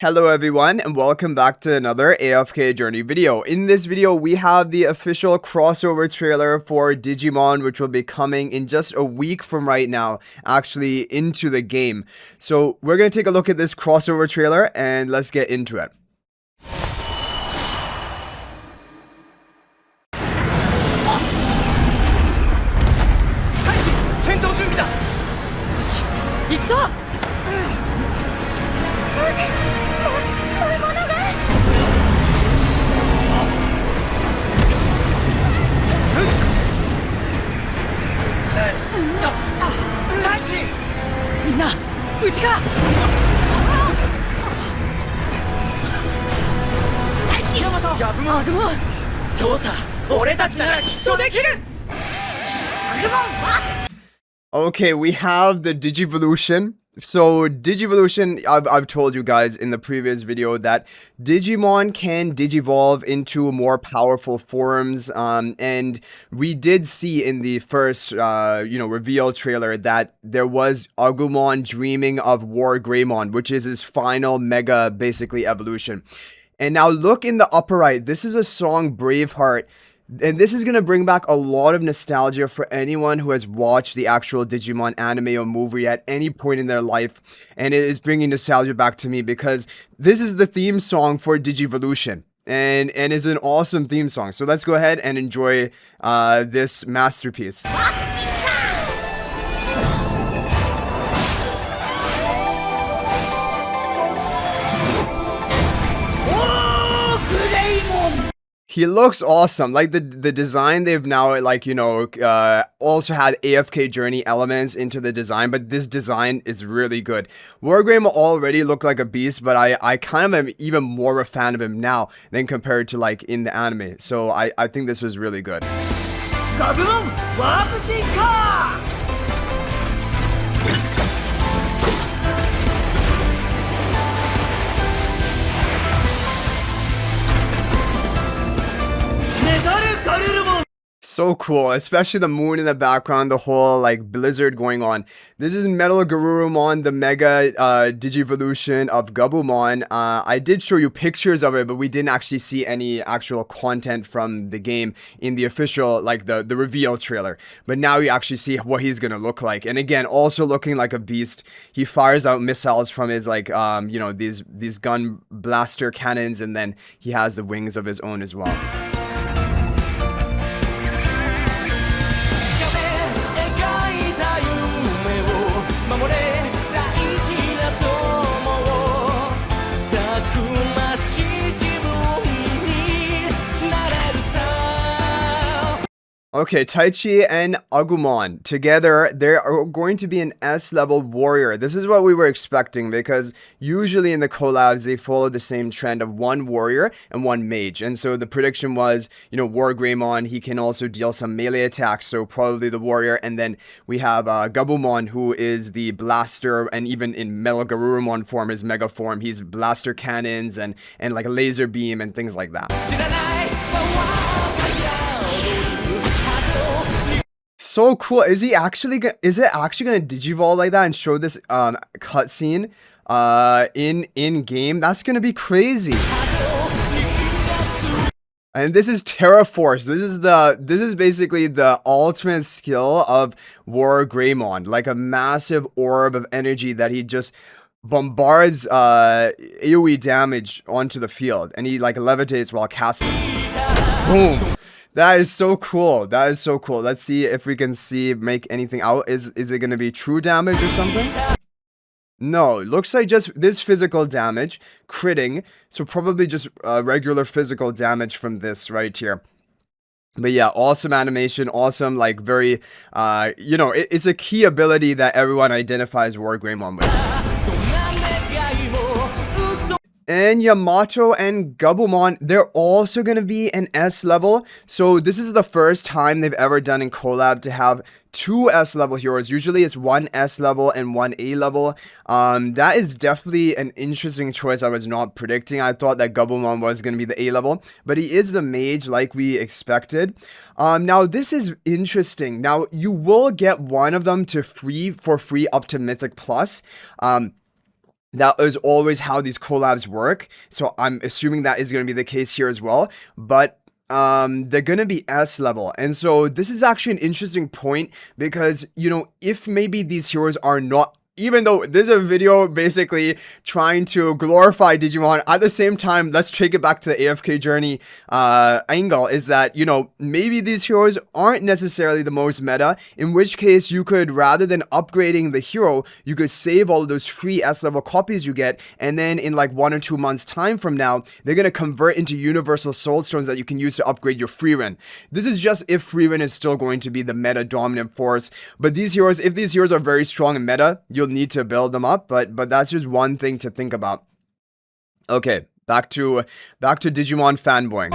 Hello everyone and welcome back to another AFK journey video. In this video we have the official crossover trailer for Digimon, which will be coming in just a week from right now, actually into the game. So we're going to take a look at this crossover trailer and let's get into it. みんな無事か。大地、ヤマト、ガブモン、アグモン。そうさ、俺たちならきっとできる。アグモン、ワープ。 Okay, we have the Digivolution. So Digivolution, I've told you guys in the previous video that Digimon can digivolve into more powerful forms, and we did see in the first reveal trailer that there was Agumon dreaming of Wargreymon, which is his final mega basically evolution. And now look in the upper right, this is a song, Braveheart. And this is going to bring back a lot of nostalgia for anyone who has watched the actual Digimon anime or movie at any point in their life. And it is bringing nostalgia back to me because this is the theme song for Digivolution. And is an awesome theme song. So let's go ahead and enjoy this masterpiece. He looks awesome. Like the design, they've now also had AFK journey elements into the design, but this design is really good. Wargreymon already looked like a beast, but I kind of am even more a fan of him now than compared to like in the anime. So I think this was really good. Gabumon, warp. So cool, especially the moon in the background, the whole like blizzard going on. This is Metalgarurumon, the mega Digivolution of Gabumon. I did show you pictures of it, but we didn't actually see any actual content from the game in the official, like the reveal trailer. But now you actually see what he's gonna look like. And again, also looking like a beast. He fires out missiles from his like these gun blaster cannons, and then he has the wings of his own as well. Okay, Taichi and Agumon together, they are going to be an S-level warrior. This is what we were expecting because usually in the collabs, they follow the same trend of one warrior and one mage. And so the prediction was, Wargreymon, he can also deal some melee attacks, so probably the warrior. And then we have Gabumon, who is the blaster, and even in Metalgarurumon form, his mega form, he's blaster cannons and like a laser beam and things like that. So cool. Is it actually gonna digivolve like that and show this cutscene in game? That's gonna be crazy. And this is Terra Force. This is basically the ultimate skill of Wargreymon, like a massive orb of energy that he just bombards AoE damage onto the field, and he like levitates while casting. Boom. That is so cool. That is so cool. Let's see if we can make anything out. Is it going to be true damage or something? No, it looks like just this physical damage, critting. So probably just regular physical damage from this right here. But yeah, awesome animation, awesome, like very, it's a key ability that everyone identifies Wargreymon with. And Yamato and Gabumon, they're also going to be an S level. So this is the first time they've ever done in collab to have two S level heroes. Usually it's one S level and one A level. That is definitely an interesting choice I was not predicting. I thought that Gabumon was going to be the A level, but he is the mage like we expected. Now this is interesting. Now you will get one of them for free up to Mythic Plus. That is always how these collabs work. So I'm assuming that is going to be the case here as well. But they're going to be S level. And so this is actually an interesting point because, you know, if maybe these heroes are not, even though this is a video basically trying to glorify Digimon, at the same time, let's take it back to the AFK journey angle, is that, you know, maybe these heroes aren't necessarily the most meta, in which case you could, rather than upgrading the hero, you could save all of those free S level copies you get, and then in like 1 or 2 months time from now, they're going to convert into universal soul stones that you can use to upgrade your Frieren. This is just if Frieren is still going to be the meta dominant force, but these heroes, if these heroes are very strong in meta, you'll need to build them up, but that's just one thing to think about. Okay, back to Digimon fanboying.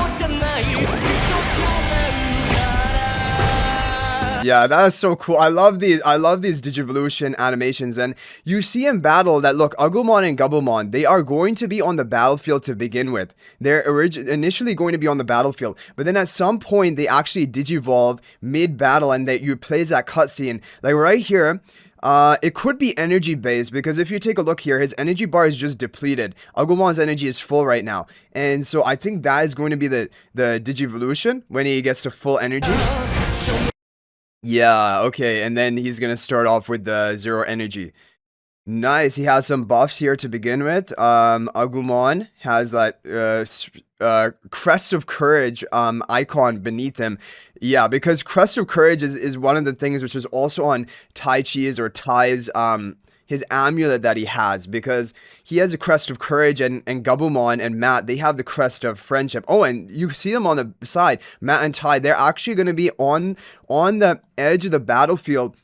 Yeah, that is so cool. I love these Digivolution animations, and you see in battle that, look, Agumon and Gabumon, they are going to be on the battlefield to begin with. They're initially going to be on the battlefield, but then at some point they actually digivolve mid-battle, and that you plays that cutscene. Like right here, it could be energy based, because if you take a look here, his energy bar is just depleted. Agumon's energy is full right now. And so I think that is going to be the Digivolution when he gets to full energy. Yeah, okay, and then he's gonna start off with the 0 energy. Nice, he has some buffs here to begin with. Agumon has that Crest of Courage icon beneath him. Yeah, because Crest of Courage is one of the things which is also on Taichi's or Tai's his amulet that he has, because he has a Crest of Courage, and Gabumon and Matt, they have the Crest of Friendship. Oh, and you see them on the side, Matt and Tai, they're actually going to be on the edge of the battlefield,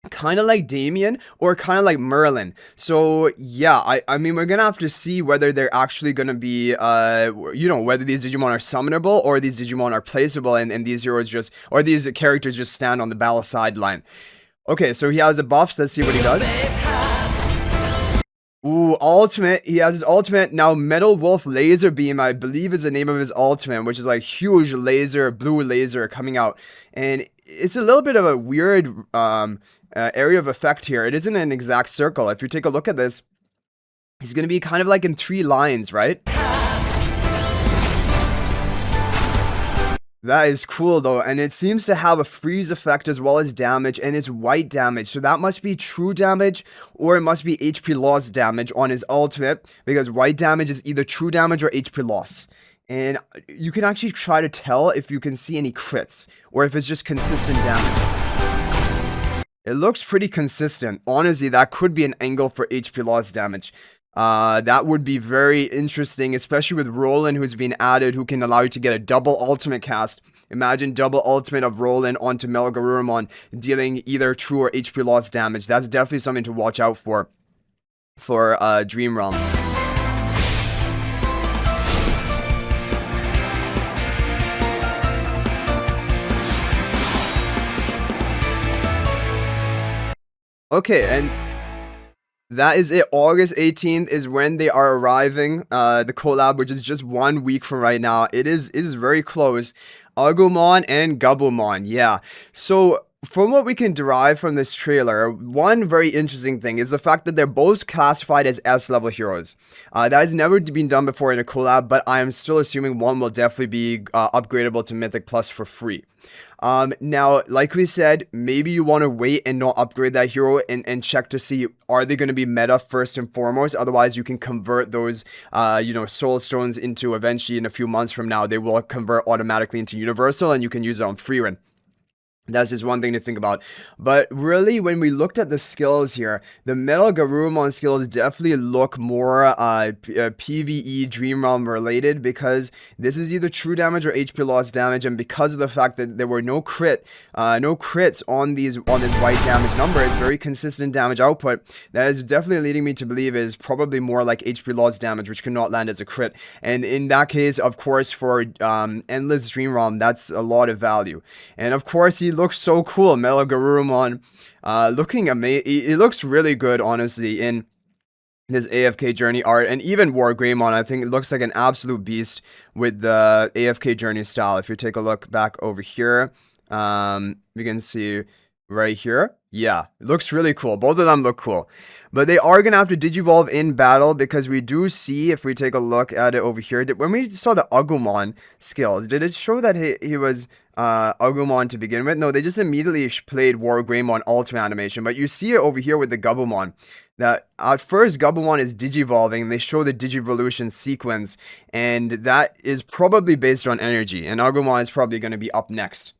kind of like Damien or kind of like Merlin. So yeah, I mean, we're gonna have to see whether they're actually gonna be you know, whether these Digimon are summonable or these Digimon are placeable, and these heroes just, or these characters just stand on the battle sideline. Okay, so he has a buff, so let's see what he does. Ooh, ultimate. He has his ultimate. Now, Metal Wolf Laser Beam, I believe, is the name of his ultimate, which is like huge laser, blue laser coming out. And it's a little bit of a weird area of effect here. It isn't an exact circle. If you take a look at this, he's going to be kind of like in 3 lines, right? That is cool though, and it seems to have a freeze effect as well as damage, and it's white damage, so that must be true damage, or it must be HP loss damage on his ultimate, because white damage is either true damage or HP loss. And you can actually try to tell if you can see any crits, or if it's just consistent damage. It looks pretty consistent. Honestly, that could be an angle for HP loss damage. That would be very interesting, especially with Roland, who's been added, who can allow you to get a double ultimate cast. Imagine double ultimate of Roland onto Metalgarurumon, dealing either true or HP loss damage. That's definitely something to watch out for Dream Realm. Okay, and that is it. August 18th is when they are arriving. The collab, which is just 1 week from right now. It is very close. Agumon and Gabumon. Yeah. So from what we can derive from this trailer, one very interesting thing is the fact that they're both classified as S-level heroes. That has never been done before in a collab, but I am still assuming one will definitely be upgradable to Mythic Plus for free. Now, like we said, maybe you want to wait and not upgrade that hero and check to see, are they going to be meta first and foremost? Otherwise, you can convert those, you know, soul stones into, eventually in a few months from now, they will convert automatically into universal, and you can use it on Frieren. That's just one thing to think about. But really, when we looked at the skills here, the Metalgarurumon skills definitely look more PvE Dream Realm related, because this is either true damage or HP loss damage, and because of the fact that there were no crits on this white damage number, it's very consistent damage output. That is definitely leading me to believe is probably more like HP loss damage, which cannot land as a crit. And in that case, of course, for Endless Dream Realm, that's a lot of value. And of course, he looks so cool. Metalgarurumon looking amazing. It looks really good, honestly, in his AFK journey art. And even Wargreymon, I think it looks like an absolute beast with the AFK journey style. If you take a look back over here, you can see right here, Yeah, it looks really cool. Both of them look cool. But they are going to have to Digivolve in battle because we do see, if we take a look at it over here, when we saw the Agumon skills, did it show that he was Agumon to begin with? No, they just immediately played Wargreymon ultimate animation. But you see it over here with the Gabumon. That at first Gabumon is Digivolving, and they show the Digivolution sequence, and that is probably based on energy, and Agumon is probably going to be up next.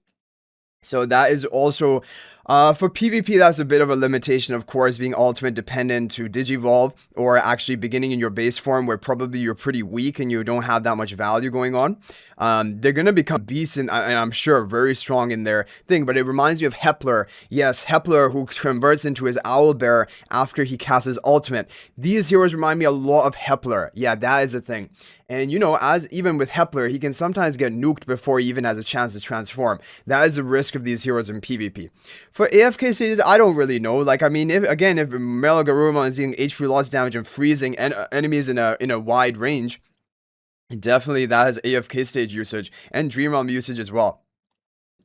So that is also, for PvP, that's a bit of a limitation, of course, being ultimate dependent to Digivolve, or actually beginning in your base form where probably you're pretty weak and you don't have that much value going on. They're going to become beasts, and I'm sure very strong in their thing, but it reminds me of Hepler. Yes, Hepler, who converts into his Owlbear after he casts his ultimate. These heroes remind me a lot of Hepler. Yeah, that is a thing. And you know, as even with Hepler, he can sometimes get nuked before he even has a chance to transform. That is the risk of these heroes in PvP. For AFK stages, I don't really know. Like, I mean, if Metalgarurumon is doing HP loss damage and freezing enemies in a wide range, definitely that has AFK stage usage and Dream Realm usage as well.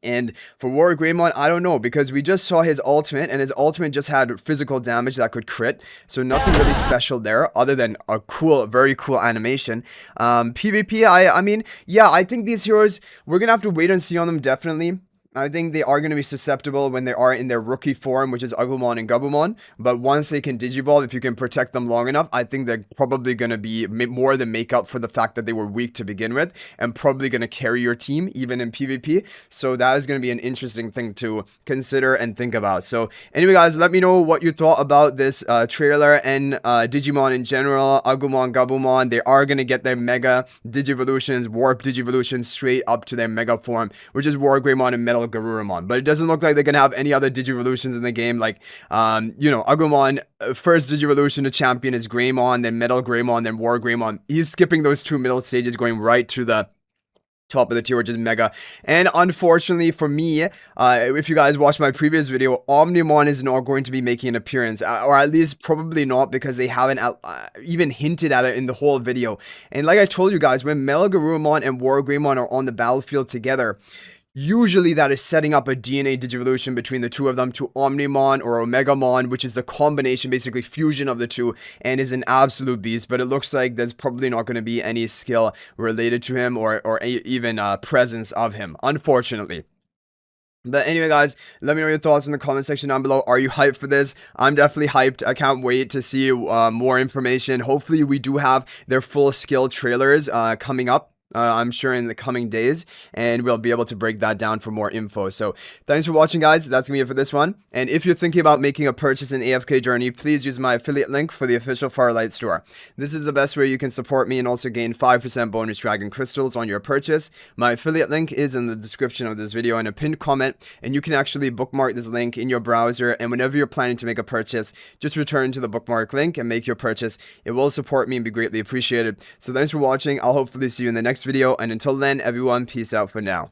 And for Wargreymon, I don't know, because we just saw his ultimate, and his ultimate just had physical damage that could crit, so nothing really special there, other than a cool, very cool animation. PvP, I mean, yeah, I think these heroes, we're gonna have to wait and see on them, definitely. I think they are going to be susceptible when they are in their rookie form, which is Agumon and Gabumon. But once they can Digivolve, if you can protect them long enough, I think they're probably going to be more than make up for the fact that they were weak to begin with, and probably going to carry your team, even in PvP. So that is going to be an interesting thing to consider and think about. So anyway, guys, let me know what you thought about this trailer and Digimon in general. Agumon, Gabumon, they are going to get their Mega Digivolutions, Warp Digivolutions straight up to their Mega form, which is Wargreymon and Metalgarurumon. But it doesn't look like they're gonna have any other Digivolutions in the game. Like, you know, Agumon, first Digivolution to champion is Greymon, then Metalgarurumon, then Wargreymon. He's skipping those two middle stages, going right to the top of the tier, which is Mega. And unfortunately for me, if you guys watched my previous video, Omnimon is not going to be making an appearance, or at least probably not, because they haven't even hinted at it in the whole video. And like I told you guys, when Metalgarurumon and Wargreymon are on the battlefield together, usually that is setting up a DNA Digivolution between the two of them to Omnimon or Omegamon, which is the combination, basically fusion of the two, and is an absolute beast. But it looks like there's probably not going to be any skill related to him, or even presence of him, unfortunately. But anyway, guys, let me know your thoughts in the comment section down below. Are you hyped for this? I'm definitely hyped. I can't wait to see more information. Hopefully, we do have their full skill trailers coming up. I'm sure in the coming days, and we'll be able to break that down for more info. So thanks for watching, guys. That's gonna be it for this one. And if you're thinking about making a purchase in AFK Journey, please use my affiliate link for the official Farlight store. This is the best way you can support me and also gain 5% bonus dragon crystals on your purchase. My affiliate link is in the description of this video and a pinned comment, and you can actually bookmark this link in your browser, and whenever you're planning to make a purchase, just return to the bookmark link and make your purchase. It will support me and be greatly appreciated. So thanks for watching. I'll hopefully see you in the next video, and until then, everyone, peace out for now.